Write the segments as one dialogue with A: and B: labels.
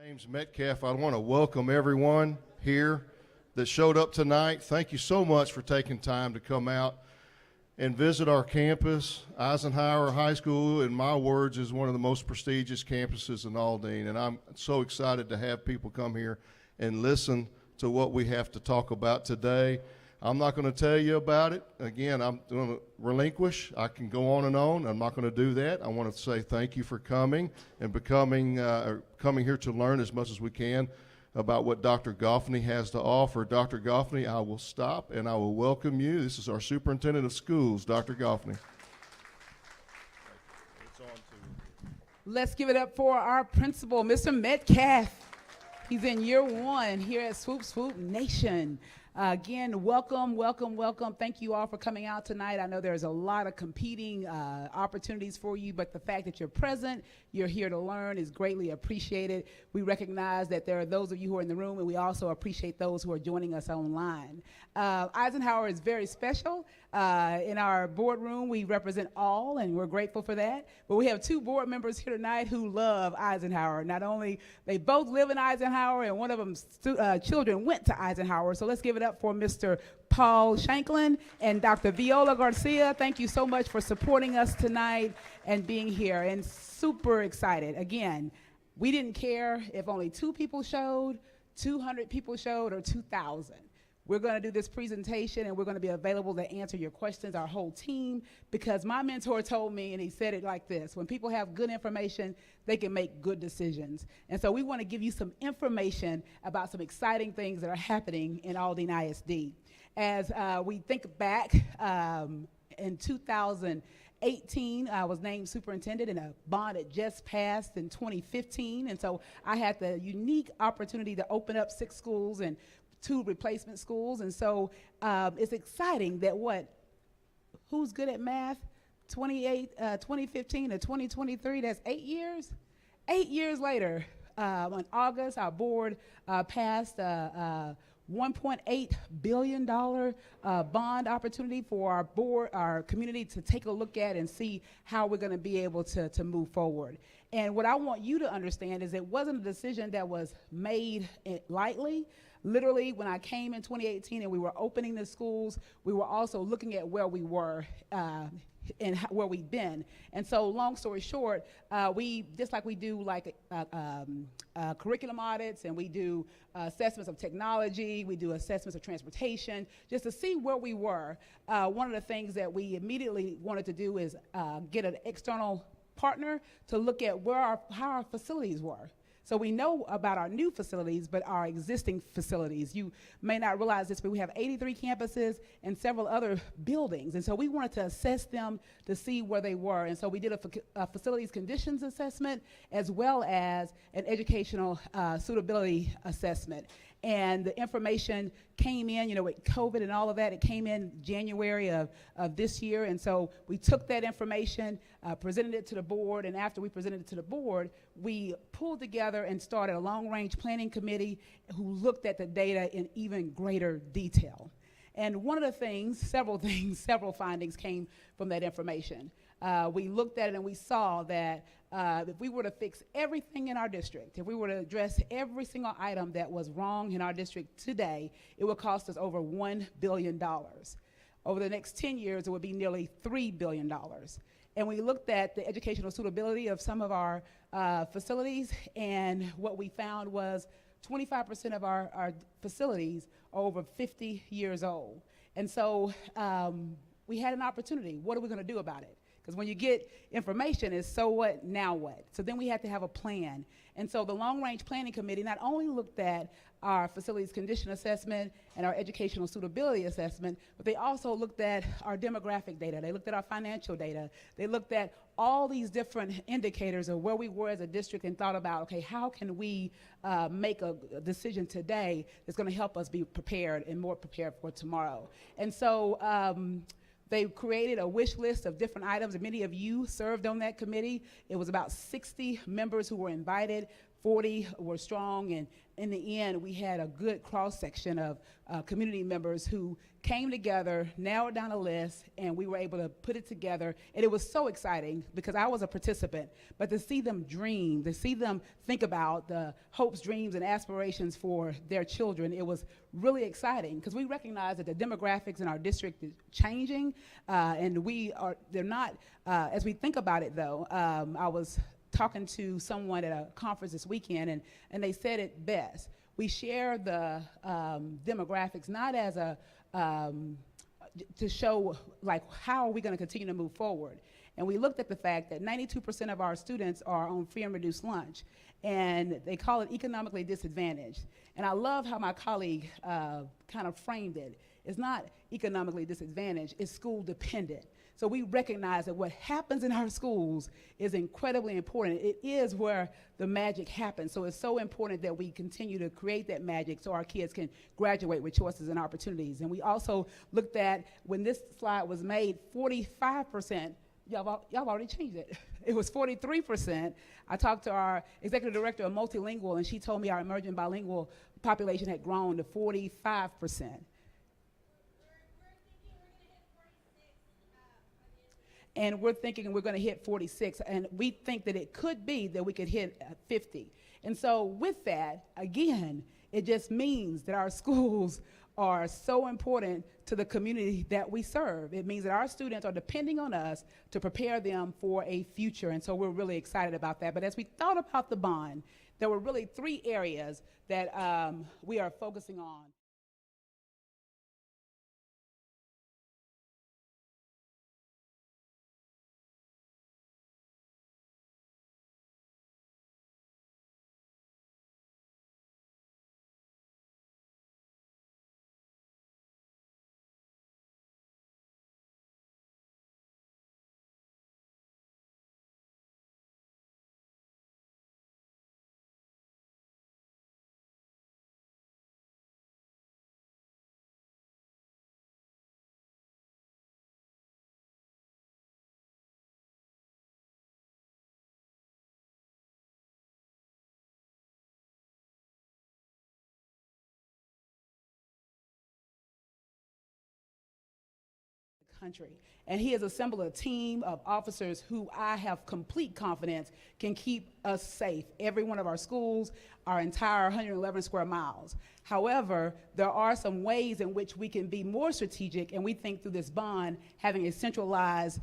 A: James Metcalf, I want to welcome everyone here that showed up tonight. Thank you so much for taking time to come out and visit our campus. Eisenhower High School, in my words, is one of the most prestigious campuses in Aldine, and I'm so excited to have people come here and listen to what we have to talk about today. I'm not going to tell you about it. Again, I'm going to relinquish. I can go on and on. I'm not going to do that. I want to say thank you for coming and coming here to learn as much as we can about what Dr. Goffney has to offer. Dr. Goffney, I will stop and I will welcome you. This is our superintendent of schools, Dr. Goffney.
B: Let's give it up for our principal, Mr. Metcalf. He's in year one here at Swoop Swoop Nation. Again, welcome. Thank you all for coming out tonight. I know there's a lot of competing opportunities for you, but the fact that you're present, you're here to learn is greatly appreciated. We recognize that there are those of you who are in the room, and we also appreciate those who are joining us online. Eisenhower is very special. In our boardroom, we represent all, and we're grateful for that. But we have two board members here tonight who love Eisenhower. Not only, they both live in Eisenhower, and one of them's children went to Eisenhower. So let's give it up for Mr. Paul Shanklin and Dr. Viola Garcia. Thank you so much for supporting us tonight and being here, and super excited. Again, we didn't care if only 2 people showed, 200 people showed, or 2,000. We're going to do this presentation, and we're going to be available to answer your questions, our whole team, because my mentor told me, and he said it like this: when people have good information, they can make good decisions. And so we want to give you some information about some exciting things that are happening in Aldine ISD. As we think back, in 2018, I was named superintendent, and a bond had just passed in 2015. And so I had the unique opportunity to open up 6 schools and 2 replacement schools. And so it's exciting that who's good at math? 2015 to 2023, that's 8 years. 8 years later, in August, our board passed a $1.8 billion bond opportunity for our community to take a look at and see how we're going to be able to move forward. And what I want you to understand is it wasn't a decision that was made lightly. Literally, when I came in 2018 and we were opening the schools, we were also looking at where we were and where we've been. And so, long story short, we, just like we do curriculum audits, and we do assessments of technology, we do assessments of transportation, just to see where we were. One of the things that we immediately wanted to do is get an external partner to look at how our facilities were. So we know about our new facilities, but our existing facilities. You may not realize this, but we have 83 campuses and several other buildings. And so we wanted to assess them to see where they were. And so we did a facilities conditions assessment, as well as an educational suitability assessment. And the information came in, with COVID and all of that, it came in January of this year. And so we took that information, presented it to the board, and after we presented it to the board, we pulled together and started a long-range planning committee who looked at the data in even greater detail. And one of the things, several findings came from that information. We looked at it and we saw that if we were to fix everything in our district, if we were to address every single item that was wrong in our district today, it would cost us over $1 billion. Over the next 10 years, it would be nearly $3 billion. And we looked at the educational suitability of some of our facilities, and what we found was 25% of our facilities are over 50 years old. And so we had an opportunity. What are we going to do about it? Because when you get information, it's so what, now what? So then we had to have a plan. And so the long-range planning committee not only looked at our facilities condition assessment and our educational suitability assessment, but they also looked at our demographic data. They looked at our financial data. They looked at all these different indicators of where we were as a district, and thought about, okay, how can we make a decision today that's going to help us be prepared and more prepared for tomorrow? And so they created a wish list of different items, and many of you served on that committee. It was about 60 members who were invited. 40 were strong, and in the end, we had a good cross-section of community members who came together, narrowed down a list, and we were able to put it together. And it was so exciting because I was a participant, but to see them dream, to see them think about the hopes, dreams, and aspirations for their children, it was really exciting because we recognize that the demographics in our district is changing, and they're not, as we think about it though, I was talking to someone at a conference this weekend, and they said it best. We share the demographics not as to show like how are we going to continue to move forward. And we looked at the fact that 92% of our students are on free and reduced lunch, and they call it economically disadvantaged. And I love how my colleague kind of framed it. It's not economically disadvantaged, it's school dependent. So we recognize that what happens in our schools is incredibly important. It is where the magic happens. So it's so important that we continue to create that magic so our kids can graduate with choices and opportunities. And we also looked at, when this slide was made, 45%, y'all already changed it. It was 43%. I talked to our executive director of multilingual, and she told me our emerging bilingual population had grown to 45%. And we're thinking we're going to hit 46, and we think that it could be that we could hit 50. And so with that, again, it just means that our schools are so important to the community that we serve. It means that our students are depending on us to prepare them for a future, and so we're really excited about that. But as we thought about the bond, there were really 3 areas that we are focusing on. Country. And he has assembled a team of officers who I have complete confidence can keep us safe, every one of our schools, our entire 111 square miles. However, there are some ways in which we can be more strategic, and we think through this bond, having a centralized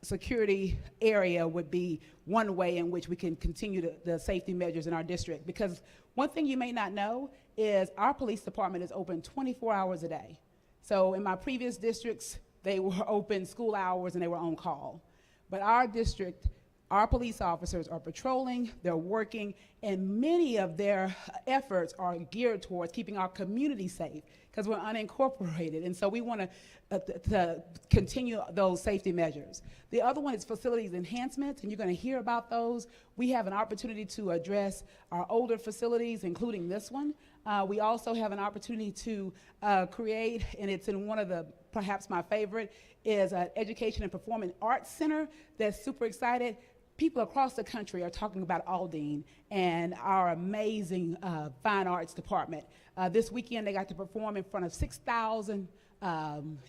B: security area would be one way in which we can continue the safety measures in our district. Because one thing you may not know is our police department is open 24 hours a day. So in my previous districts, they were open school hours and they were on call. But our district, our police officers are patrolling, they're working, and many of their efforts are geared towards keeping our community safe because we're unincorporated. And so we want to continue those safety measures. The other one is facilities enhancements, and you're going to hear about those. We have an opportunity to address our older facilities, including this one. We also have an opportunity to create, and it's in one of the, perhaps my favorite, is an Education and Performing Arts Center that's super excited. People across the country are talking about Aldine and our amazing fine arts department. This weekend they got to perform in front of 6,000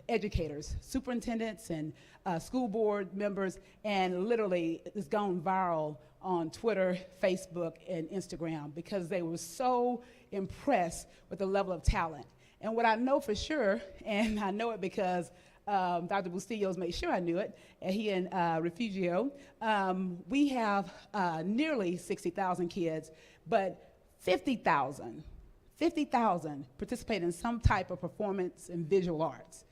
B: educators, superintendents, and school board members, and literally it's gone viral on Twitter, Facebook, and Instagram because they were so impressed with the level of talent. And what I know for sure, and I know it because Dr. Bustillos made sure I knew it, and he and Refugio, we have nearly 60,000 kids, but 50,000 participate in some type of performance in visual arts.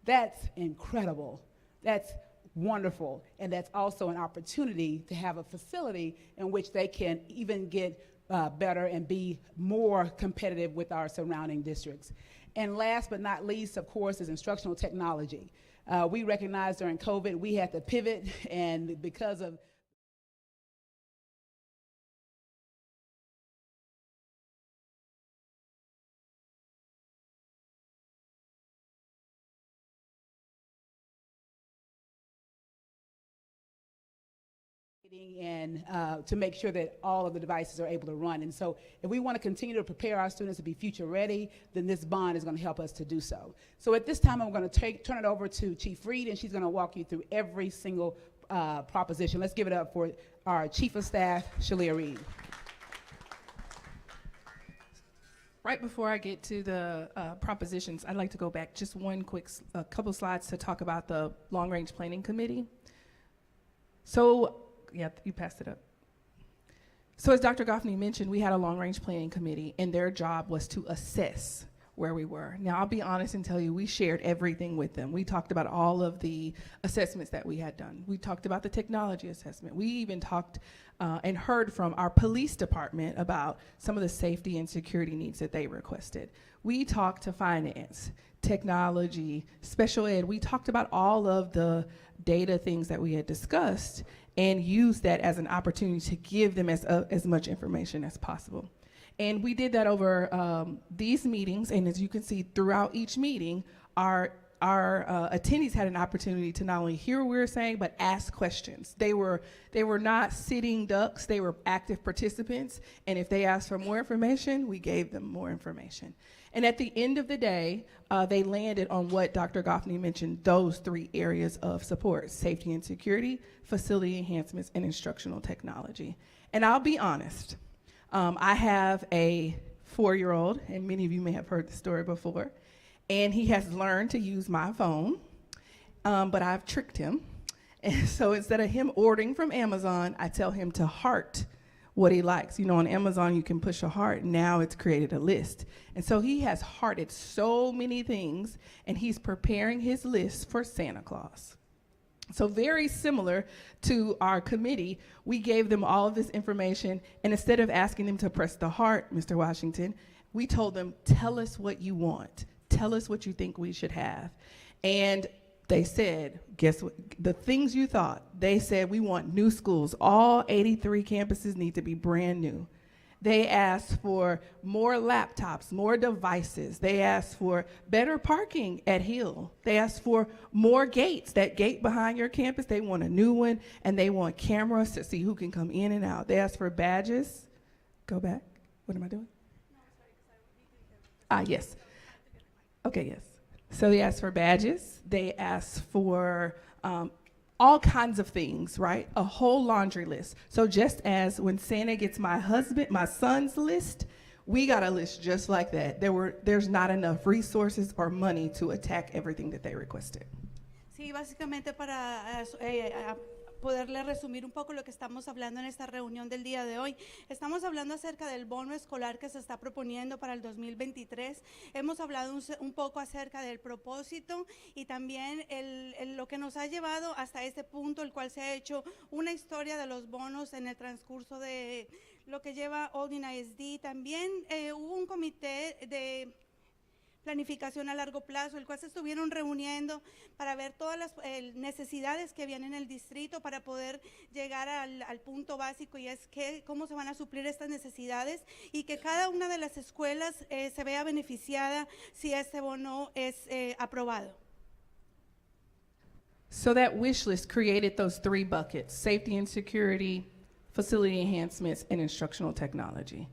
B: That's incredible. That's wonderful. And that's also an opportunity to have a facility in which they can even get better and be more competitive with our surrounding districts. And last but not least, of course, is instructional technology. We recognized during COVID we had to pivot, and because of and to make sure that all of the devices are able to run. And so if we want to continue to prepare our students to be future ready, then this bond is going to help us to do so. So at this time, I'm going to turn it over to Chief Reed, and she's going to walk you through every single proposition. Let's give it up for our Chief of Staff, Shalia Reed.
C: Right before I get to the propositions, I'd like to go back just one quick couple slides to talk about the Long Range Planning Committee. So, yeah, you passed it up. So as Dr. Goffney mentioned, we had a Long Range Planning Committee, and their job was to assess where we were. Now, I'll be honest and tell you, we shared everything with them. We talked about all of the assessments that we had done. We talked about the technology assessment. We even talked and heard from our police department about some of the safety and security needs that they requested. We talked to finance, technology, special ed. We talked about all of the data things that we had discussed and used that as an opportunity to give them as much information as possible. And we did that over these meetings, and as you can see throughout each meeting, our attendees had an opportunity to not only hear what we were saying, but ask questions. They were not sitting ducks, they were active participants, and if they asked for more information, we gave them more information. And at the end of the day, they landed on what Dr. Goffney mentioned, those 3 areas of support: safety and security, facility enhancements, and instructional technology. And I'll be honest, I have a 4-year-old, and many of you may have heard the story before, and he has learned to use my phone, but I've tricked him. And so instead of him ordering from Amazon, I tell him to heart what he likes. You know, on Amazon, you can push a heart. Now it's created a list. And so he has hearted so many things, and he's preparing his list for Santa Claus. So very similar to our committee, we gave them all of this information, and instead of asking them to press the heart, Mr. Washington, we told them, tell us what you want. Tell us what you think we should have. And they said, guess what? The things you thought, they said, we want new schools. All 83 campuses need to be brand new. They asked for more laptops, more devices. They asked for better parking at Hill. They asked for more gates. That gate behind your campus, they want a new one, and they want cameras to see who can come in and out. They asked for badges. Go back. What am I doing? Yes. Okay, yes. So they asked for badges. They asked for all kinds of things, right? A whole laundry list. So just as when Santa gets my son's list, we got a list just like that. There's not enough resources or money to attack everything that they requested.
D: Sí, básicamente para poderle resumir un poco lo que estamos hablando en esta reunión del día de hoy. Estamos hablando acerca del bono escolar que se está proponiendo para el 2023. Hemos hablado un poco acerca del propósito y también lo que nos ha llevado hasta este punto, el cual se ha hecho una historia de los bonos en el transcurso de lo que lleva Aldine ISD. También hubo un comité de planificación a largo plazo, el cual se estuvieron reuniendo para ver todas las necesidades que habían en el distrito para poder llegar al punto básico, y es cómo se van a suplir estas necesidades y que cada una de las escuelas se vea beneficiada si este bono es aprobado.
C: So that wish list created those 3 buckets: safety and security, facility enhancements, and instructional technology.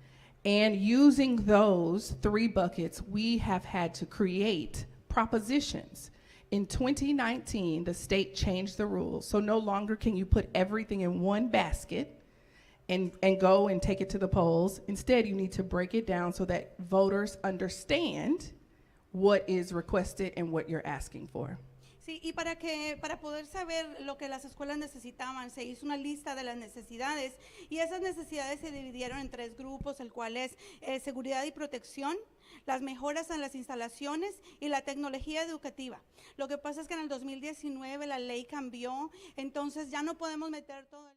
C: And using those 3 buckets, we have had to create propositions. In 2019, the state changed the rules, so no longer can you put everything in one basket and go and take it to the polls. Instead, you need to break it down so that voters understand what is requested and what you're asking for.
D: Sí, y para poder saber lo que las escuelas necesitaban, se hizo una lista de las necesidades, y esas necesidades se dividieron en 3 grupos, el cual es seguridad y protección, las mejoras en las instalaciones y la tecnología educativa. Lo que pasa es que en el 2019 la ley cambió, entonces ya no podemos meter todo.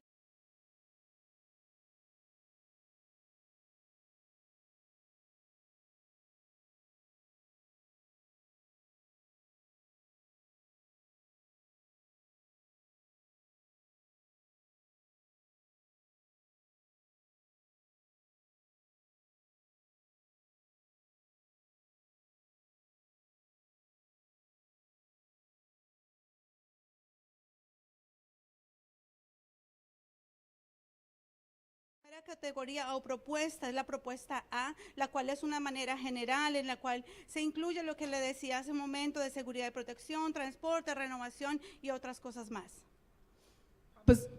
D: primera categoría o propuesta es la propuesta A, la cual es una manera general en la cual se incluye lo que le decía hace un momento de seguridad y protección, transporte, renovación y otras cosas más.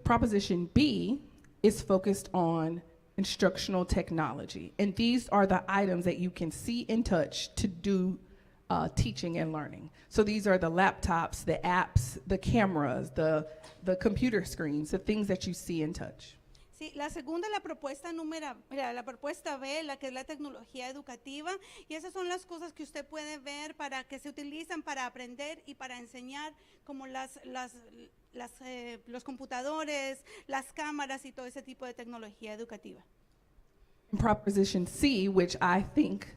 C: Proposition B is focused on instructional technology. And these are the items that you can see and touch to do teaching and learning. So these are the laptops, the apps, the cameras, the computer screens, the things that you see and touch.
D: Sí, la segunda, la propuesta la propuesta B, la que es la tecnología educativa, y esas son las cosas que usted puede ver para que se utilizan para aprender y para enseñar, como los computadores, las cámaras y todo ese tipo de tecnología educativa.
C: Proposition C, which I think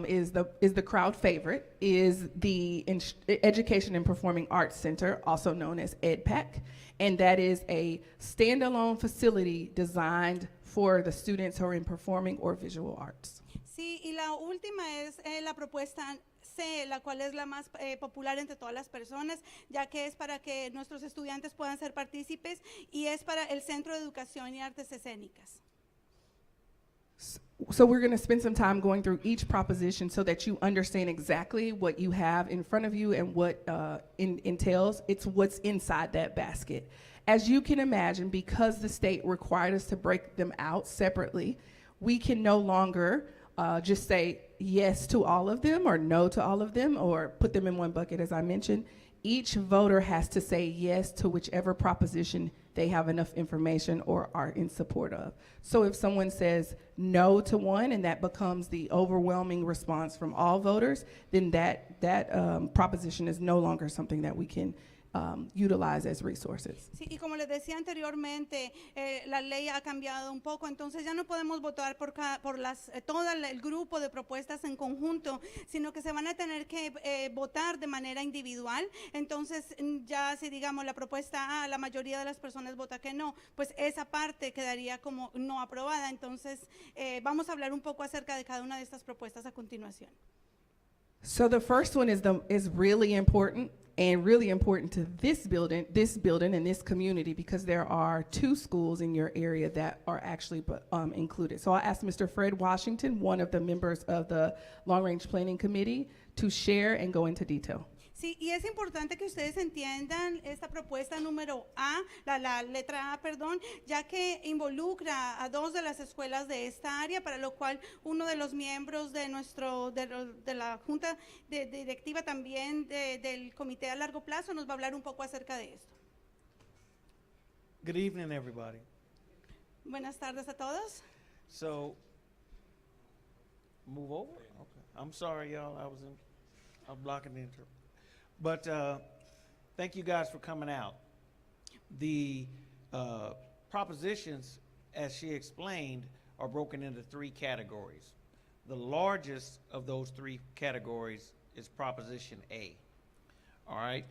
C: is the crowd favorite, is the Education and Performing Arts Center, also known as EdPAC, and that is a standalone facility designed for the students who are in performing or visual arts.
D: Sí, y la última es la propuesta C, la cual es la más popular entre todas las personas, ya que es para que nuestros estudiantes puedan ser partícipes y es para el Centro de Educación y Artes Escénicas.
C: So we're going to spend some time going through each proposition so that you understand exactly what you have in front of you and what entails. It's what's inside that basket. As you can imagine, because the state required us to break them out separately, we can no longer just say yes to all of them or no to all of them or put them in one bucket, as I mentioned. Each voter has to say yes to whichever proposition they have enough information or are in support of. So if someone says no to one and that becomes the overwhelming response from all voters, then that proposition is no longer something that we can utilize as resources.
D: Sí, y como les decía anteriormente, la ley ha cambiado un poco, entonces ya no podemos votar por todo el grupo de propuestas en conjunto, sino que se van a tener que votar de manera individual. Entonces ya si digamos la propuesta A, la mayoría de las personas vota que no, pues esa parte quedaría como no aprobada. Entonces vamos a hablar un poco acerca de cada una de estas propuestas a continuación.
C: So the first one is really important and really important to this building and this community because there are 2 schools in your area that are actually included. So I asked Mr. Fred Washington, one of the members of the Long Range Planning Committee, to share and go into detail.
D: Sí, y es importante que ustedes entiendan esta propuesta número A, la letra A, perdón, ya que involucra a 2 de las escuelas de esta área, para lo cual uno de los miembros de la Junta Directiva también del Comité a Largo Plazo nos va a hablar un poco acerca de esto.
E: Good evening, everybody.
D: Buenas tardes a todos.
E: So, move over? Okay. I'm sorry, y'all. I'm blocking the intro. But thank you guys for coming out. The propositions, as she explained, are broken into 3 categories. The largest of those 3 categories is Proposition A. All right?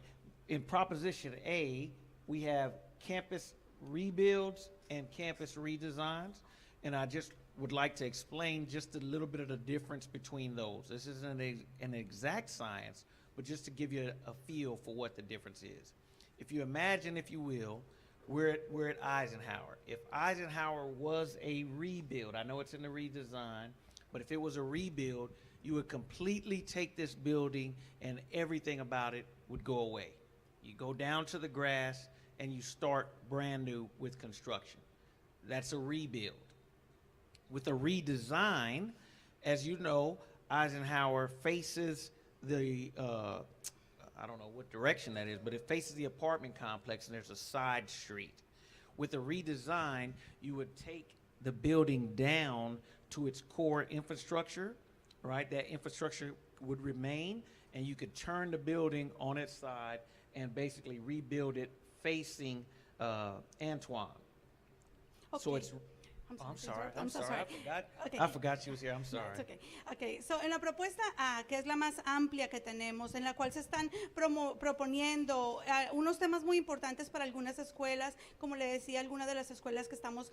E: In Proposition A, we have campus rebuilds and campus redesigns, and I just would like to explain just a little bit of the difference between those. This isn't an exact science, but just to give you a feel for what the difference is. If you imagine, if you will, we're at Eisenhower. If Eisenhower was a rebuild, I know it's in the redesign, but if it was a rebuild, you would completely take this building and everything about it would go away. You go down to the grass and you start brand new with construction. That's a rebuild. With a redesign, as you know, Eisenhower faces the, I don't know what direction that is, but it faces the apartment complex and there's a side street. With a redesign, you would take the building down to its core infrastructure, right? That infrastructure would remain, and you could turn the building on its side and basically rebuild it facing Antoine.
D: Okay.
E: So it's I'm sorry. I forgot she was here. I'm sorry.
D: No, it's okay. Okay, so en la propuesta A, que es la más amplia que tenemos, en la cual se están proponiendo unos temas muy importantes para algunas escuelas, como le decía, algunas de las escuelas que estamos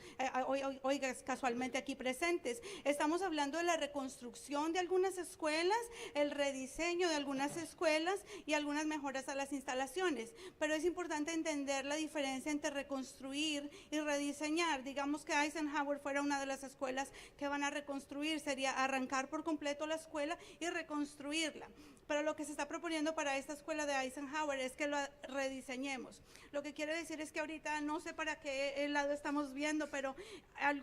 D: hoy casualmente aquí presentes. Estamos hablando de la reconstrucción de algunas escuelas, el rediseño de algunas escuelas y algunas mejoras a las instalaciones. Pero es importante entender la diferencia entre reconstruir y rediseñar. Digamos que Eisenhower Eisenhower fuera una de las escuelas que van a reconstruir, sería arrancar por completo la escuela y reconstruirla. Pero lo que se está proponiendo para esta escuela de Eisenhower es que lo rediseñemos. Lo que quiere decir es que ahorita no sé para qué lado estamos viendo, pero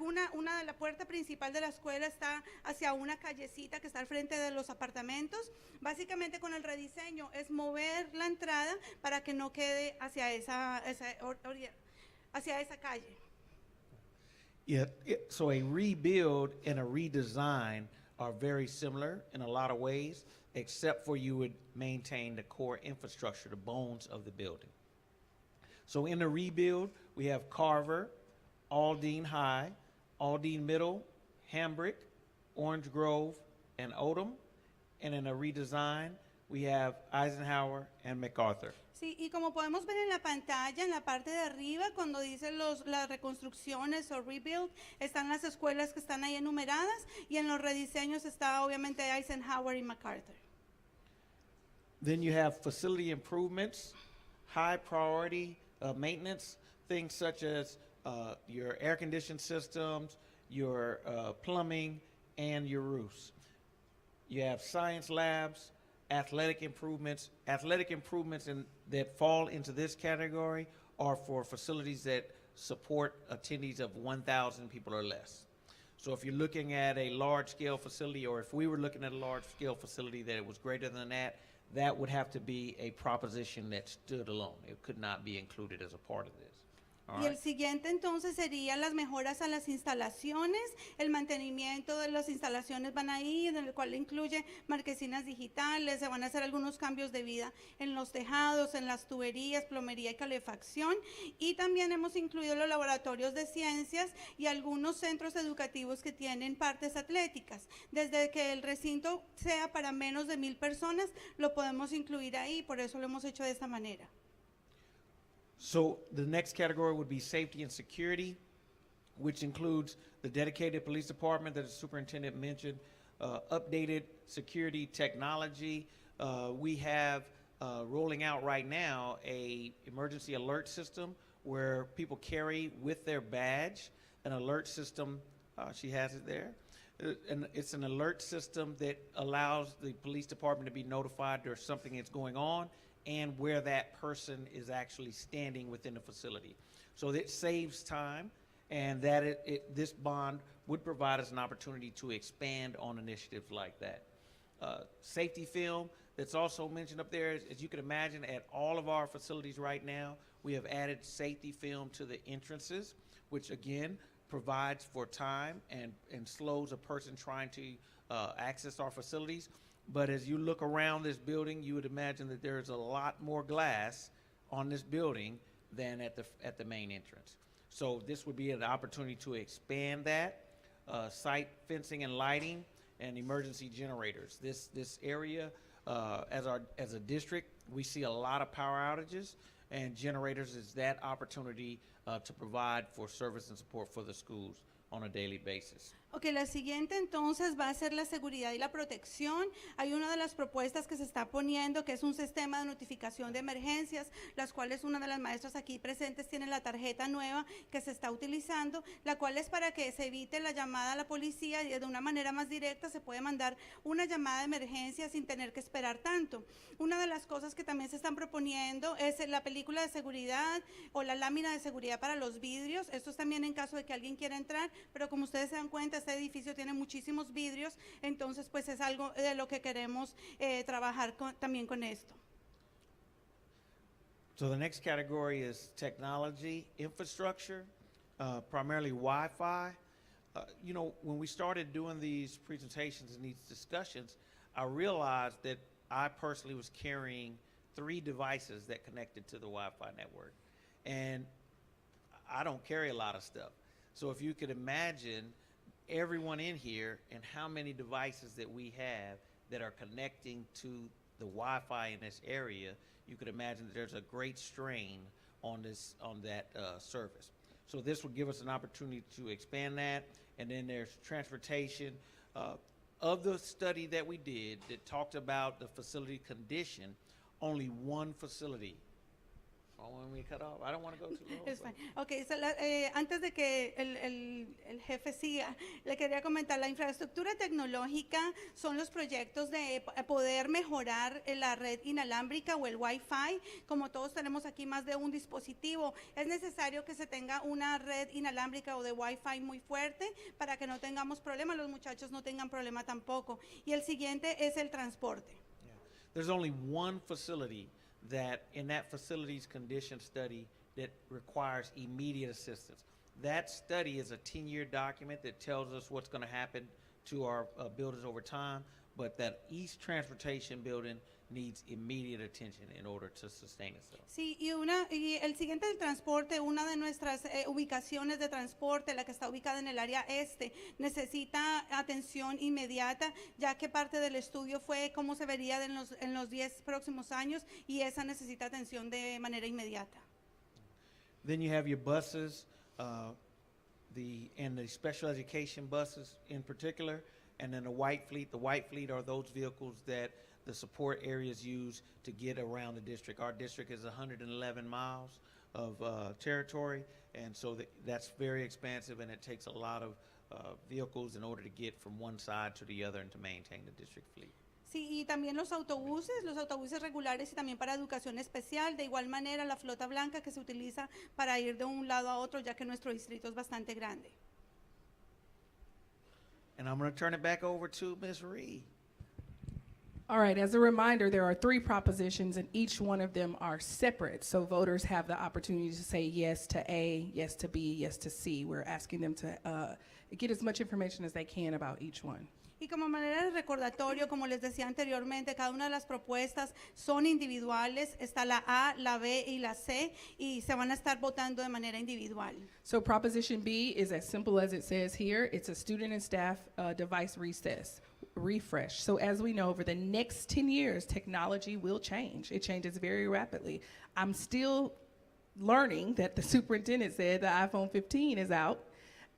D: una de la puerta principal de la escuela está hacia una callecita que está al frente de los apartamentos. Básicamente con el rediseño es mover la entrada para que no quede hacia esa calle.
E: Yeah, so a rebuild and a redesign are very similar in a lot of ways, except for you would maintain the core infrastructure, the bones of the building. So in the rebuild, we have Carver, Aldine High, Aldine Middle, Hambrick, Orange Grove, and Odom. And in a redesign, we have Eisenhower and MacArthur.
D: Sí, y como podemos ver en la pantalla, en la parte de arriba, cuando dice las reconstrucciones o rebuild, están las escuelas que están ahí enumeradas, y en los rediseños está obviamente Eisenhower y MacArthur.
E: Then you have facility improvements, high priority maintenance, things such as your air conditioning systems, your plumbing, and your roofs. You have science labs, athletic improvements. Athletic improvements that fall into this category are for facilities that support attendees of 1,000 people or less. So if you're looking at a large-scale facility, or if we were looking at a large-scale facility that it was greater than that, that would have to be a proposition that stood alone. It could not be included as a part of this. All
D: Y el
E: right?
D: siguiente entonces serían las mejoras a las instalaciones, el mantenimiento de las instalaciones van ahí, en el cual incluye marquesinas digitales, se van a hacer algunos cambios de vida en los tejados, en las tuberías, plomería y calefacción, y también hemos incluido los laboratorios de ciencias y algunos centros educativos que tienen partes atléticas. Desde que el recinto sea para menos de 1,000 personas, lo podemos incluir ahí, por eso lo hemos hecho de esta manera.
E: So the next category would be safety and security, which includes the dedicated police department that the superintendent mentioned, updated security technology. We have rolling out right now a emergency alert system where people carry with their badge an alert system. She has it there. And it's an alert system that allows the police department to be notified there's something that's going on and where that person is actually standing within the facility. So it saves time, and that this bond would provide us an opportunity to expand on initiatives like that. Safety film that's also mentioned up there, as you can imagine, at all of our facilities right now, we have added safety film to the entrances, which again provides for time and slows a person trying to access our facilities. But as you look around this building, you would imagine that there's a lot more glass on this building than at the main entrance. So this would be an opportunity to expand that, site fencing and lighting, and emergency generators. This area, as a district, we see a lot of power outages, and generators is that opportunity to provide for service and support for the schools on a daily basis.
D: Ok, la siguiente entonces va a ser la seguridad y la protección. Hay una de las propuestas que se está poniendo que es un sistema de notificación de emergencias, las cuales una de las maestras aquí presentes tiene la tarjeta nueva que se está utilizando, la cual es para que se evite la llamada a la policía y de una manera más directa se puede mandar una llamada de emergencia sin tener que esperar tanto. Una de las cosas que también se están proponiendo es la película de seguridad o la lámina de seguridad para los vidrios. Esto es también en caso de que alguien quiera entrar, pero como ustedes se dan cuenta, este edificio tiene muchísimos vidrios, entonces pues es algo de lo que queremos trabajar también con esto.
E: So the next category is technology infrastructure, primarily Wi-Fi. You know, when we started doing these presentations and these discussions, I realized that I personally was carrying 3 devices that connected to the Wi-Fi network. And I don't carry a lot of stuff. So if you could imagine everyone in here and how many devices that we have that are connecting to the Wi-Fi in this area, you could imagine that there's a great strain on that service. So this would give us an opportunity to expand that. And then there's transportation. Of the study that we did that talked about the facility condition, only one facility Oh, when we cut off, I don't want to go too long.
D: Es
E: but-
D: fine. Okay, so antes de que el jefe siga, le quería comentar, la infraestructura tecnológica son los proyectos de poder mejorar la red inalámbrica o el Wi-Fi. Como todos tenemos aquí más de un dispositivo, es necesario que se tenga una red inalámbrica o de Wi-Fi muy fuerte para que no tengamos problemas, los muchachos no tengan problema tampoco. Y el siguiente es el transporte.
E: Yeah. There's only one facility that, in that facility's condition study, that requires immediate assistance. That study is a 10-year document that tells us what's going to happen to our buildings over time, but that East Transportation Building needs immediate attention in order to sustain itself.
D: Sí, y el siguiente del transporte, una de nuestras ubicaciones de transporte, la que está ubicada en el área este, necesita atención inmediata, ya que parte del estudio fue cómo se vería en los 10 próximos años, y esa necesita atención de manera inmediata.
E: Then you have your buses, and the special education buses in particular, and then the white fleet. The white fleet are those vehicles that the support areas use to get around the district. Our district is 111 miles of territory, and so that's very expansive, and it takes a lot of vehicles in order to get from one side to the other and to maintain the district fleet.
D: Sí, y también los autobuses regulares y también para educación especial, de igual manera la flota blanca que se utiliza para ir de un lado a otro, ya que nuestro distrito es bastante grande.
E: And I'm going to turn it back over to Ms. Reed.
C: All right, as a reminder, there are 3 propositions, and each one of them are separate. So voters have the opportunity to say yes to A, yes to B, yes to C. We're asking them to get as much information as they can about each one.
D: Y como manera de recordatorio, como les decía anteriormente, cada una de las propuestas son individuales, está la A, la B y la C, y se van a estar votando de manera individual.
C: So Proposition B is as simple as it says here. It's a student and staff device refresh. So as we know, over the next 10 years, technology will change. It changes very rapidly. I'm still learning that the superintendent said the iPhone 15 is out.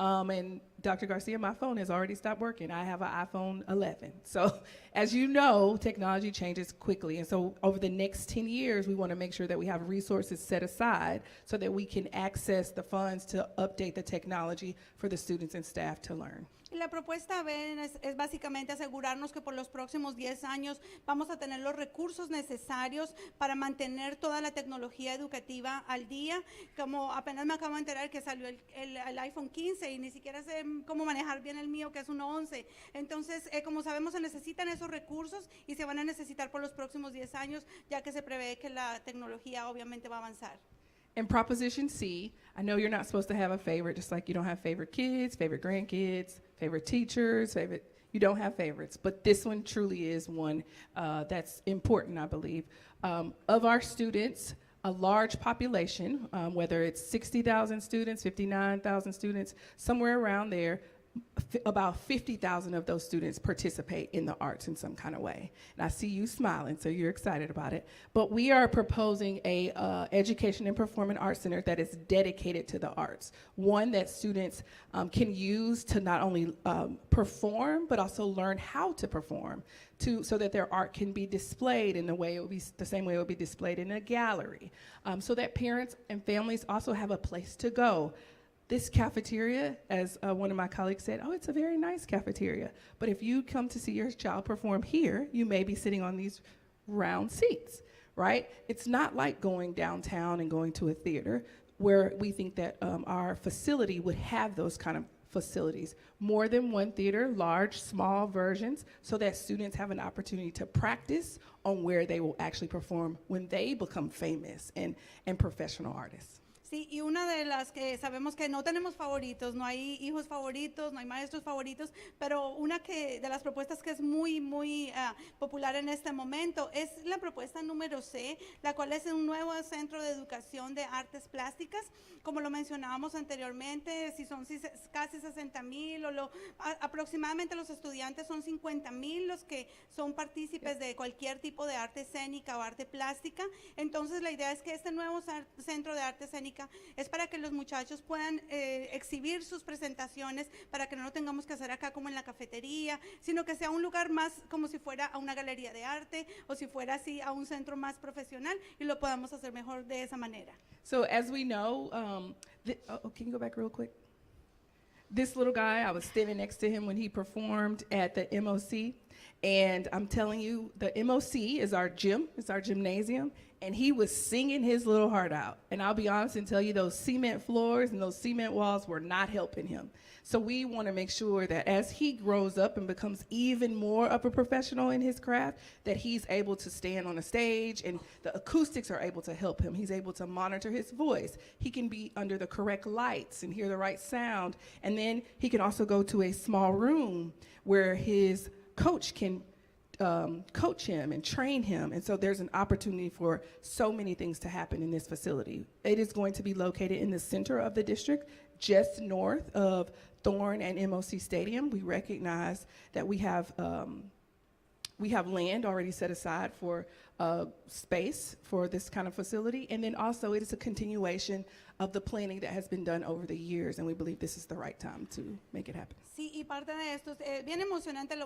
C: And Dr. Garcia, my phone has already stopped working. I have an iPhone 11. So as you know, technology changes quickly. And so over the next 10 years, we want to make sure that we have resources set aside so that we can access the funds to update the technology for the students and staff to learn.
D: Y la propuesta B es básicamente asegurarnos que por los próximos 10 años vamos a tener los recursos necesarios para mantener toda la tecnología educativa al día. Como apenas me acabo de enterar que salió el iPhone 15 y ni siquiera sé cómo manejar bien el mío, que es un 11. Entonces, como sabemos, se necesitan esos recursos y se van a necesitar por los próximos 10 años, ya que se prevé que la tecnología obviamente va a avanzar.
C: And Proposition C, I know you're not supposed to have a favorite, just like you don't have favorite kids, favorite grandkids, favorite teachers, you don't have favorites. But this one truly is one that's important, I believe. Of our students, a large population, whether it's 60,000 students, 59,000 students, somewhere around there, about 50,000 of those students participate in the arts in some kind of way. And I see you smiling, so you're excited about it. But we are proposing a education and performing arts center that is dedicated to the arts. One that students can use to not only perform, but also learn how to perform, so that their art can be displayed in the way it would be the same way it would be displayed in a gallery, so that parents and families also have a place to go. This cafeteria, as one of my colleagues said, oh, it's a very nice cafeteria. But if you come to see your child perform here, you may be sitting on these round seats, right? It's not like going downtown and going to a theater, where we think that our facility would have those kind of facilities. More than one theater, large, small versions, so that students have an opportunity to practice on where they will actually perform when they become famous and professional artists.
D: Sí, y una de las que sabemos que no tenemos favoritos, no hay hijos favoritos, no hay maestros favoritos, pero una de las propuestas que es muy popular en este momento es la propuesta número C, la cual es un nuevo centro de educación de artes plásticas. Como lo mencionábamos anteriormente, si son casi 60,000 aproximadamente los estudiantes son 50,000 los que son partícipes de cualquier tipo de arte escénica o arte plástica. Entonces la idea es que este nuevo centro de arte escénica plástica, es para que los muchachos puedan exhibir sus presentaciones, para que no lo tengamos que hacer acá como en la cafetería, sino que sea un lugar más como si fuera a una galería de arte o si fuera así a un centro más profesional y lo podamos hacer mejor de esa manera.
C: So as we know, can you go back real quick? This little guy, I was standing next to him when he performed at the MOC, and I'm telling you, the MOC is our gym, it's our gymnasium, and he was singing his little heart out. And I'll be honest and tell you, those cement floors and those cement walls were not helping him. So we want to make sure that as he grows up and becomes even more of a professional in his craft, that he's able to stand on a stage and the acoustics are able to help him. He's able to monitor his voice. He can be under the correct lights and hear the right sound. And then he can also go to a small room where his coach can coach him and train him. And so there's an opportunity for so many things to happen in this facility. It is going to be located in the center of the district, just north of Thorne and MOC Stadium. We recognize that we have land already set aside for space for this kind of facility. And then also it is a continuation of the planning that has been done over the years, and we believe this is the right time to make it happen.
D: Sí, y parte de esto es bien emocionante.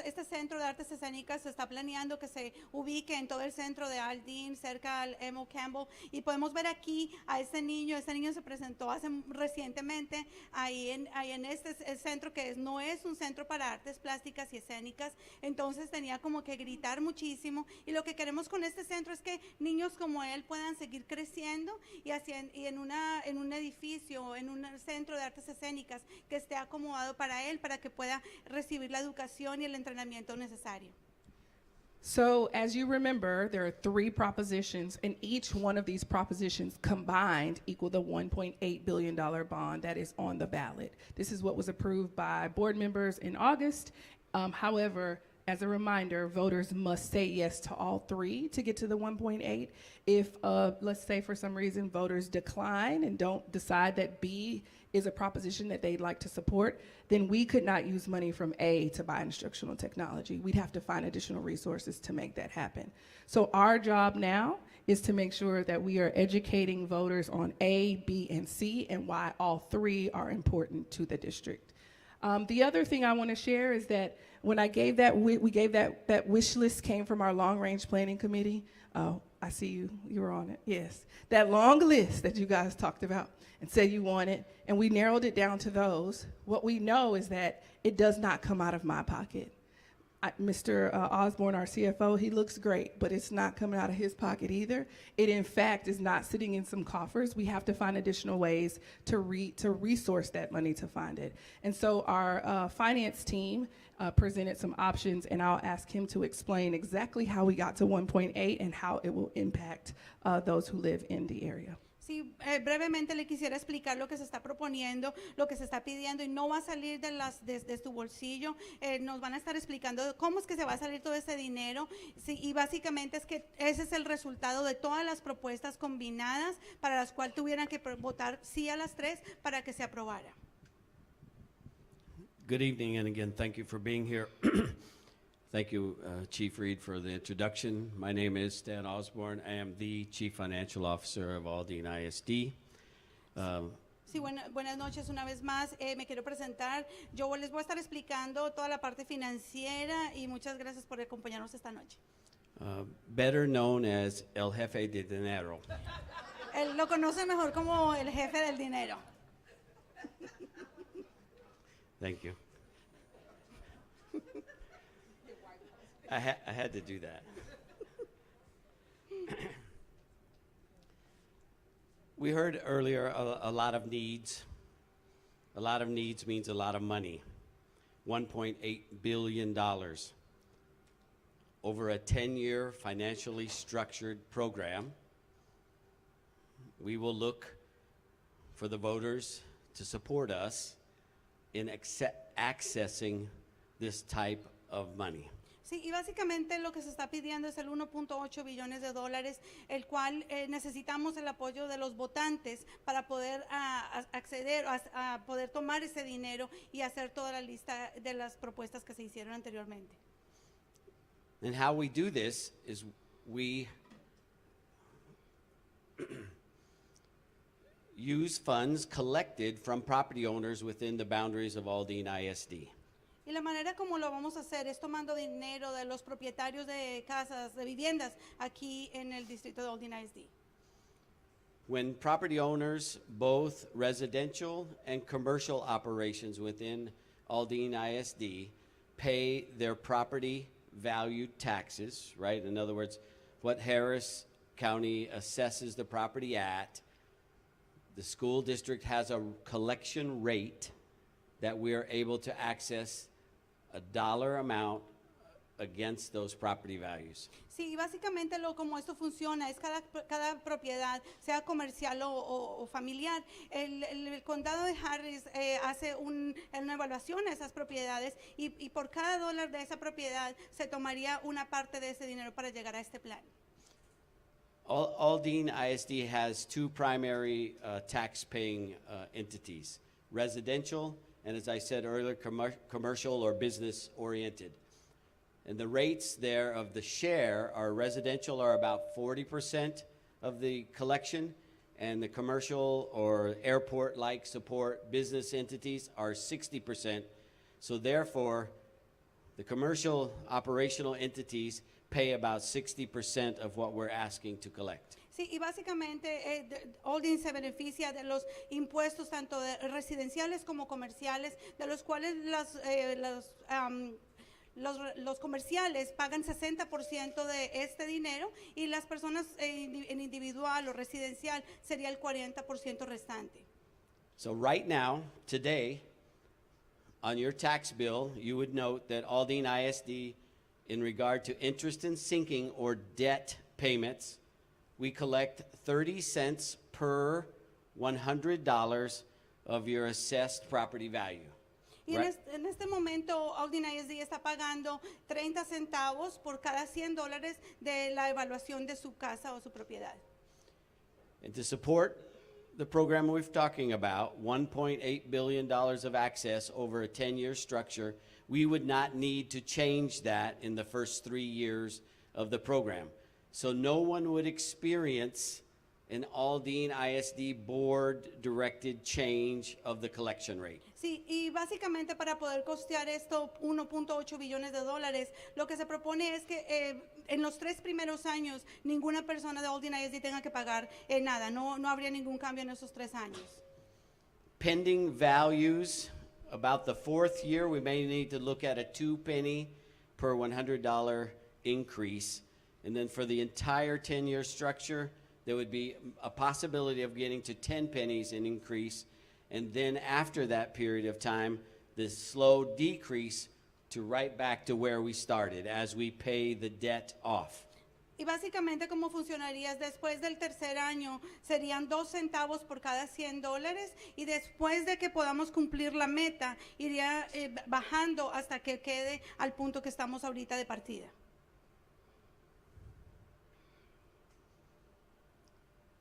D: Este centro de artes escénicas se está planeando que se ubique en todo el centro de Aldine, cerca al Emo Campbell, y podemos ver aquí a este niño. Este niño se presentó recientemente ahí en este centro que no es un centro para artes plásticas y escénicas, entonces tenía como que gritar muchísimo, y lo que queremos con este centro es que niños como él puedan seguir creciendo y en un edificio, en un centro de artes escénicas que esté acomodado para él, para que pueda recibir la educación y el entrenamiento necesario.
C: So as you remember, there are 3 propositions, and each one of these propositions combined equal the $1.8 billion bond that is on the ballot. This is what was approved by board members in August. However, as a reminder, voters must say yes to all 3 to get to the 1.8. If, let's say for some reason, voters decline and don't decide that B is a proposition that they'd like to support, then we could not use money from A to buy instructional technology. We'd have to find additional resources to make that happen. So our job now is to make sure that we are educating voters on A, B, and C, and why all 3 are important to the district. The other thing I want to share is that when I gave that, we gave that wish list came from our long-range planning committee. I see you were on it, yes. That long list that you guys talked about and said you wanted, and we narrowed it down to those. What we know is that it does not come out of my pocket. Mr. Osborne, our CFO, he looks great, but it's not coming out of his pocket either. It, in fact, is not sitting in some coffers. We have to find additional ways to resource that money to find it. And so our finance team presented some options, and I'll ask him to explain exactly how we got to 1.8 and how it will impact those who live in the area.
D: Sí, brevemente le quisiera explicar lo que se está proponiendo, lo que se está pidiendo, y no va a salir de tu bolsillo. Nos van a estar explicando cómo es que se va a salir todo ese dinero, sí, y básicamente es que ese es el resultado de todas las propuestas combinadas para las cuales tuvieran que votar sí a las 3 para que se aprobara.
F: Good evening, and again, thank you for being here. Thank you, Chief Reed, for the introduction. My name is Stan Osborne. I am the Chief Financial Officer of Aldine ISD.
D: Sí, buenas noches una vez más. Me quiero presentar. Yo les voy a estar explicando toda la parte financiera, y muchas gracias por acompañarnos esta noche.
F: Better known as El Jefe de Dinero.
D: Él lo conoce mejor como el jefe del dinero.
F: Thank you. I had to do that. We heard earlier a lot of needs. A lot of needs means a lot of money. $1.8 billion over a 10-year financially structured program. We will look for the voters to support us in accessing this type of money.
D: Sí, y básicamente lo que se está pidiendo es el 1.8 billones de dólares, el cual necesitamos el apoyo de los votantes para poder acceder a poder tomar ese dinero y hacer toda la lista de las propuestas que se hicieron anteriormente.
F: And how we do this is we use funds collected from property owners within the boundaries of Aldine ISD.
D: Y la manera como lo vamos a hacer es tomando dinero de los propietarios de casas, de viviendas, aquí en el distrito de Aldine ISD.
F: When property owners, both residential and commercial operations within Aldine ISD, pay their property value taxes, right? In other words, what Harris County assesses the property at, the school district has a collection rate that we are able to access a dollar amount against those property values.
D: Sí, y básicamente como esto funciona es cada propiedad, sea comercial o familiar. El condado de Harris hace una evaluación a esas propiedades y por cada dólar de esa propiedad se tomaría una parte de ese dinero para llegar a este plan.
F: Aldine ISD has two primary tax-paying entities, residential and, as I said earlier, commercial or business-oriented. And the rates there of the share are residential are about 40% of the collection, and the commercial or airport-like support business entities are 60%. So therefore, the commercial operational entities pay about 60% of what we're asking to collect.
D: Sí, y básicamente Aldine se beneficia de los impuestos tanto de residenciales como comerciales, de los cuales los comerciales pagan 60% de este dinero y las personas en individual o residencial sería el 40% restante.
F: So right now, today, on your tax bill, you would note that Aldine ISD, in regard to interest and sinking or debt payments, we collect 30 cents per $100 of your assessed property value.
D: Y
F: Right.
D: en este momento, Aldine ISD está pagando 30 centavos por cada $100 de la evaluación de su casa o su propiedad.
F: And to support the program we're talking about, $1.8 billion of access over a 10-year structure, we would not need to change that in the first 3 years of the program. So no one would experience an Aldine ISD board-directed change of the collection rate.
D: Sí, y básicamente para poder costear esto 1.8 billones de dólares, lo que se propone es que en los 3 primeros años ninguna persona de Aldine ISD tenga que pagar nada, no habría ningún cambio en esos 3 años.
F: Pending values, about the 4th year, we may need to look at a 2 penny per $100 increase. And then for the entire 10-year structure, there would be a possibility of getting to 10 pennies in increase. And then after that period of time, the slow decrease to right back to where we started as we pay the debt off.
D: Y básicamente cómo funcionaría es después del tercer año serían 2 centavos por cada $100 y después de que podamos cumplir la meta iría bajando hasta que quede al punto que estamos ahorita de partida.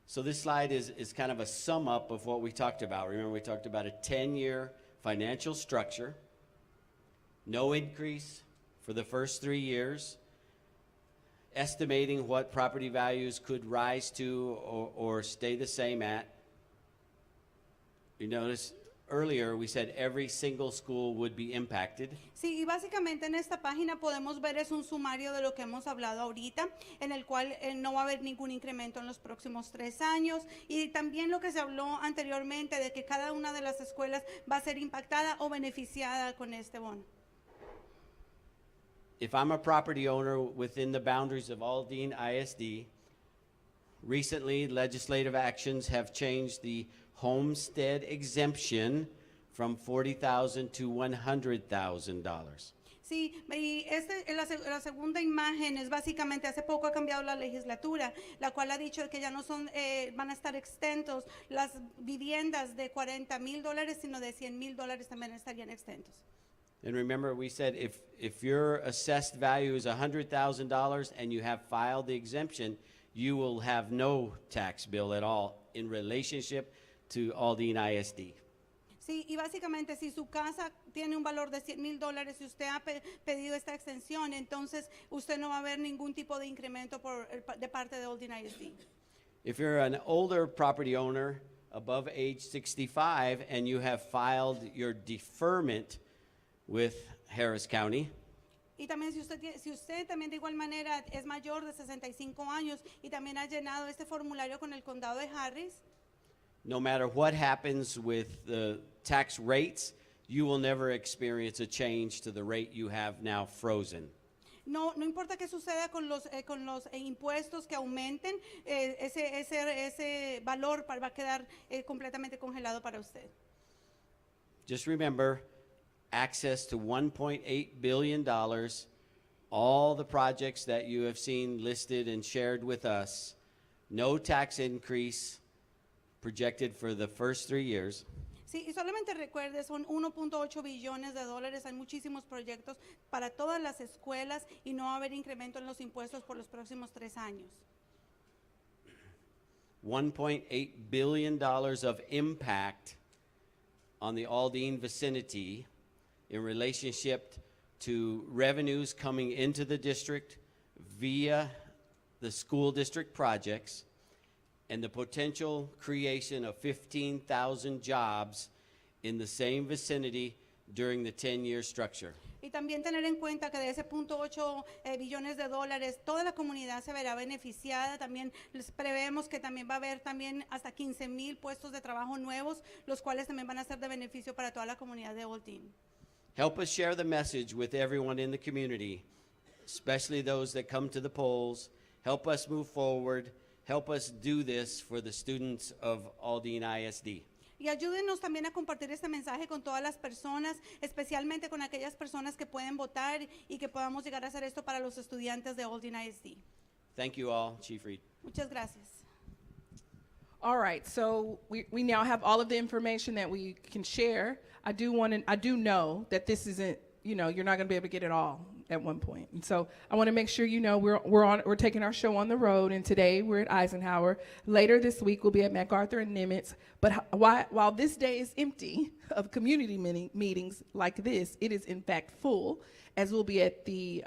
F: So this slide is kind of a sum up of what we talked about. Remember, we talked about a 10-year financial structure, no increase for the first 3 years, estimating what property values could rise to or stay the same at. You notice earlier we said every single school would be impacted.
D: Sí, y básicamente en esta página podemos ver es un sumario de lo que hemos hablado ahorita, en el cual no va a haber ningún incremento en los próximos 3 años, y también lo que se habló anteriormente de que cada una de las escuelas va a ser impactada o beneficiada con este bono.
F: If I'm a property owner within the boundaries of Aldine ISD, recently legislative actions have changed the homestead exemption from $40,000 to $100,000.
D: Sí, y la segunda imagen es básicamente, hace poco ha cambiado la legislatura, la cual ha dicho que ya no van a estar exentos las viviendas de $40,000, sino de $100,000 también estarían exentos.
F: And remember, we said if your assessed value is $100,000 and you have filed the exemption, you will have no tax bill at all in relationship to Aldine ISD.
D: Sí, y básicamente si su casa tiene un valor de $100,000 y usted ha pedido esta extensión, entonces usted no va a ver ningún tipo de incremento de parte de Aldine ISD.
F: If you're an older property owner, above age 65 and you have filed your deferment with Harris County,
D: Y también si usted también de igual manera es mayor de 65 años y también ha llenado este formulario con el condado de Harris,
F: no matter what happens with the tax rates, you will never experience a change to the rate you have now frozen.
D: no importa qué suceda con los impuestos que aumenten, ese valor va a quedar completamente congelado para usted.
F: Just remember, access to $1.8 billion, all the projects that you have seen listed and shared with us, no tax increase projected for the first 3 years.
D: Sí, y solamente recuerde, son 1.8 billones de dólares, hay muchísimos proyectos para todas las escuelas y no va a haber incremento en los impuestos por los próximos 3 años.
F: $1.8 billion of impact on the Aldine vicinity in relationship to revenues coming into the district via the school district projects and the potential creation of 15,000 jobs in the same vicinity during the 10-year structure.
D: Y también tener en cuenta que de ese 0.8 billones de dólares, toda la comunidad se verá beneficiada. También les prevemos que también va a haber también hasta 15,000 puestos de trabajo nuevos, los cuales también van a ser de beneficio para toda la comunidad de Aldine.
F: Help us share the message with everyone in the community, especially those that come to the polls. Help us move forward. Help us do this for the students of Aldine ISD.
D: Y ayúdenos también a compartir este mensaje con todas las personas, especialmente con aquellas personas que pueden votar y que podamos llegar a hacer esto para los estudiantes de Aldine ISD.
F: Thank you all, Chief Reed.
D: Muchas gracias.
C: All right, so we now have all of the information that we can share. I do know that this isn't, you're not going to be able to get it all at one point. And so I want to make sure you know we're taking our show on the road, and today we're at Eisenhower. Later this week we'll be at MacArthur and Nimitz. But while this day is empty of community meetings like this, it is in fact full, as we'll be at the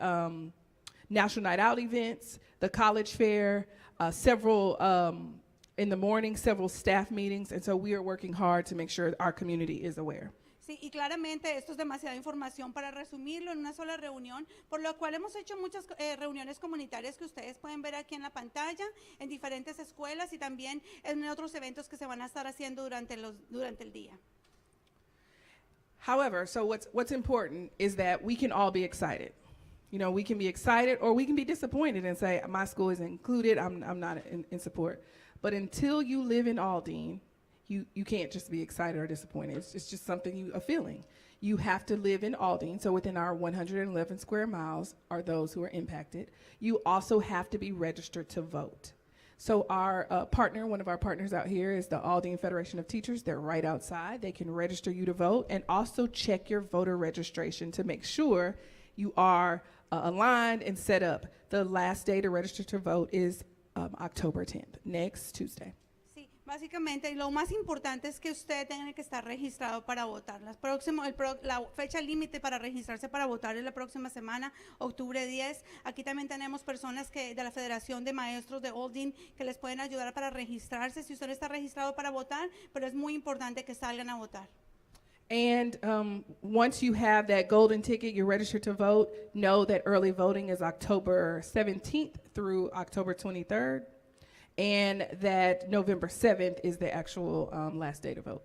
C: National Night Out events, the college fair, several in the morning, several staff meetings, and so we are working hard to make sure our community is aware.
D: Sí, y claramente esto es demasiada información para resumirlo en una sola reunión, por lo cual hemos hecho muchas reuniones comunitarias que ustedes pueden ver aquí en la pantalla, en diferentes escuelas y también en otros eventos que se van a estar haciendo durante el día.
C: However, so what's important is that we can all be excited. We can be excited or we can be disappointed and say, my school isn't included, I'm not in support. But until you live in Aldine, you can't just be excited or disappointed. It's just something, a feeling. You have to live in Aldine, so within our 111 square miles are those who are impacted. You also have to be registered to vote. So our partner, one of our partners out here is the Aldine Federation of Teachers. They're right outside. They can register you to vote and also check your voter registration to make sure you are aligned and set up. The last day to register to vote is October 10th, next Tuesday.
D: Sí, básicamente lo más importante es que usted tenga que estar registrado para votar. La fecha límite para registrarse para votar es la próxima semana, octubre 10. Aquí también tenemos personas de la Federación de Maestros de Aldine que les pueden ayudar para registrarse si usted está registrado para votar, pero es muy importante que salgan a votar.
C: And once you have that golden ticket, you're registered to vote, know that early voting is October 17th through October 23rd, and that November 7th is the actual last day to vote.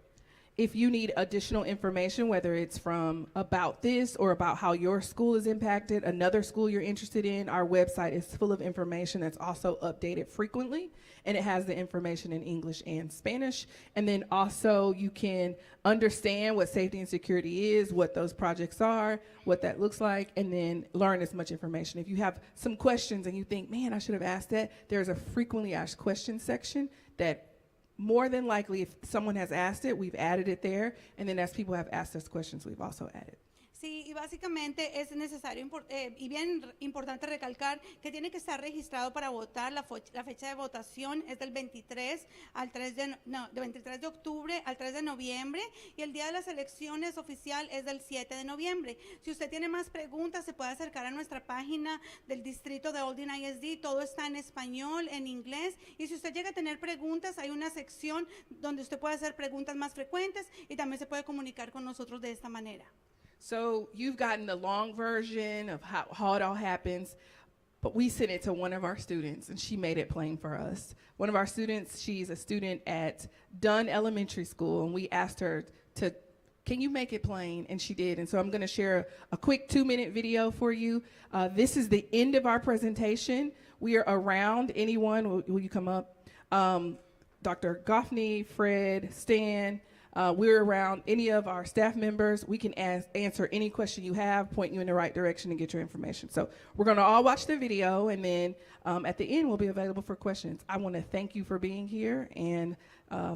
C: If you need additional information, whether it's from about this or about how your school is impacted, another school you're interested in, our website is full of information that's also updated frequently, and it has the information in English and Spanish. And then also you can understand what safety and security is, what those projects are, what that looks like, and then learn as much information. If you have some questions and you think, man, I should have asked that, there's a frequently asked questions section that more than likely, if someone has asked it, we've added it there, and then as people have asked us questions, we've also added.
D: Sí, y básicamente es necesario y bien importante recalcar que tiene que estar registrado para votar. La fecha de votación es del 23 de octubre al 3 de noviembre y el día de las elecciones oficial es del 7 de noviembre. Si usted tiene más preguntas, se puede acercar a nuestra página del distrito de Aldine ISD. Todo está en español, en inglés. Y si usted llega a tener preguntas, hay una sección donde usted puede hacer preguntas más frecuentes y también se puede comunicar con nosotros de esta manera.
C: So you've gotten the long version of how it all happens, but we sent it to one of our students, and she made it plain for us. One of our students, she's a student at Dunn Elementary School, and we asked her can you make it plain? And she did. And so I'm going to share a quick 2-minute video for you. This is the end of our presentation. We are around anyone. Will you come up? Dr. Goffney, Fred, Stan. We're around any of our staff members. We can answer any question you have, point you in the right direction, and get your information. So we're going to all watch the video, and then at the end, we'll be available for questions. I want to thank you for being here, and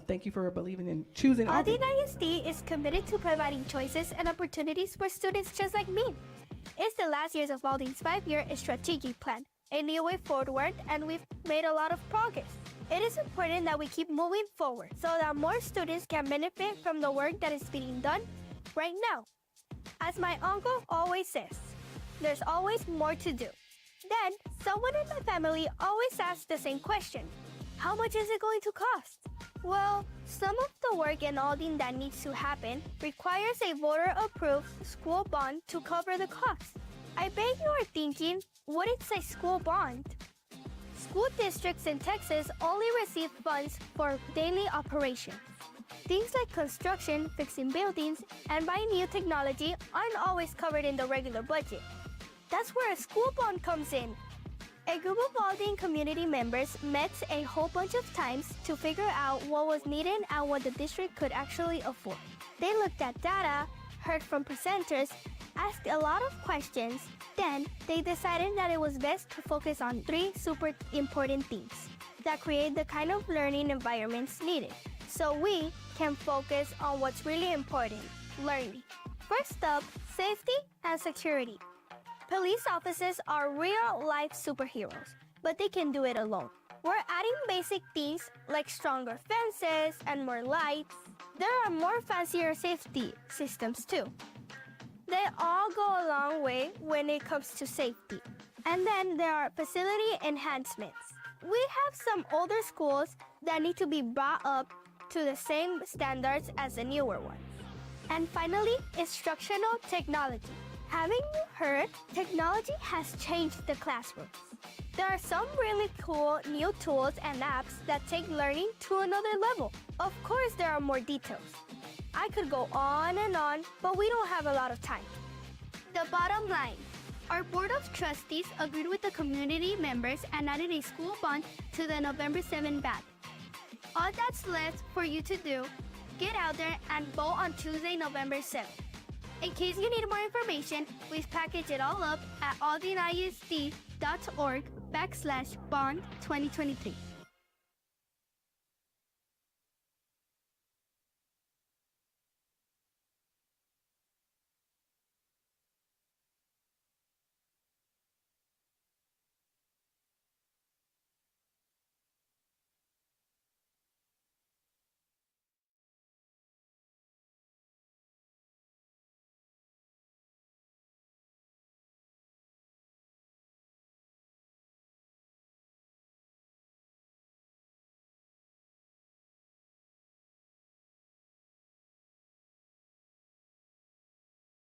C: thank you for believing in choosing
G: Aldine ISD is committed to providing choices and opportunities for students just like me. It's the last years of Aldine's 5-year strategic plan, a new way forward, and we've made a lot of progress. It is important that we keep moving forward so that more students can benefit from the work that is being done right now. As my uncle always says, there's always more to do. Then, someone in my family always asks the same question. How much is it going to cost? Well, some of the work in Aldine that needs to happen requires a voter-approved school bond to cover the cost. I bet you are thinking, what is a school bond? School districts in Texas only receive funds for daily operations. Things like construction, fixing buildings, and buying new technology aren't always covered in the regular budget. That's where a school bond comes in. A group of Aldine community members met a whole bunch of times to figure out what was needed and what the district could actually afford. They looked at data, heard from presenters, asked a lot of questions. Then, they decided that it was best to focus on 3 super important things that create the kind of learning environments needed, so we can focus on what's really important, learning. First up, safety and security. Police officers are real-life superheroes, but they can do it alone. We're adding basic things like stronger fences and more lights. There are more fancier safety systems too. They all go a long way when it comes to safety. And then there are facility enhancements. We have some older schools that need to be brought up to the same standards as the newer ones. And finally, instructional technology. Haven't you heard? Technology has changed the classroom. There are some really cool new tools and apps that take learning to another level. Of course, there are more details. I could go on and on, but we don't have a lot of time. The bottom line, our Board of Trustees agreed with the community members and added a school bond to the November 7 ballot. All that's left for you to do, get out there and vote on Tuesday, November 7th. In case you need more information, we've packaged it all up at aldineisd.org/bond2023.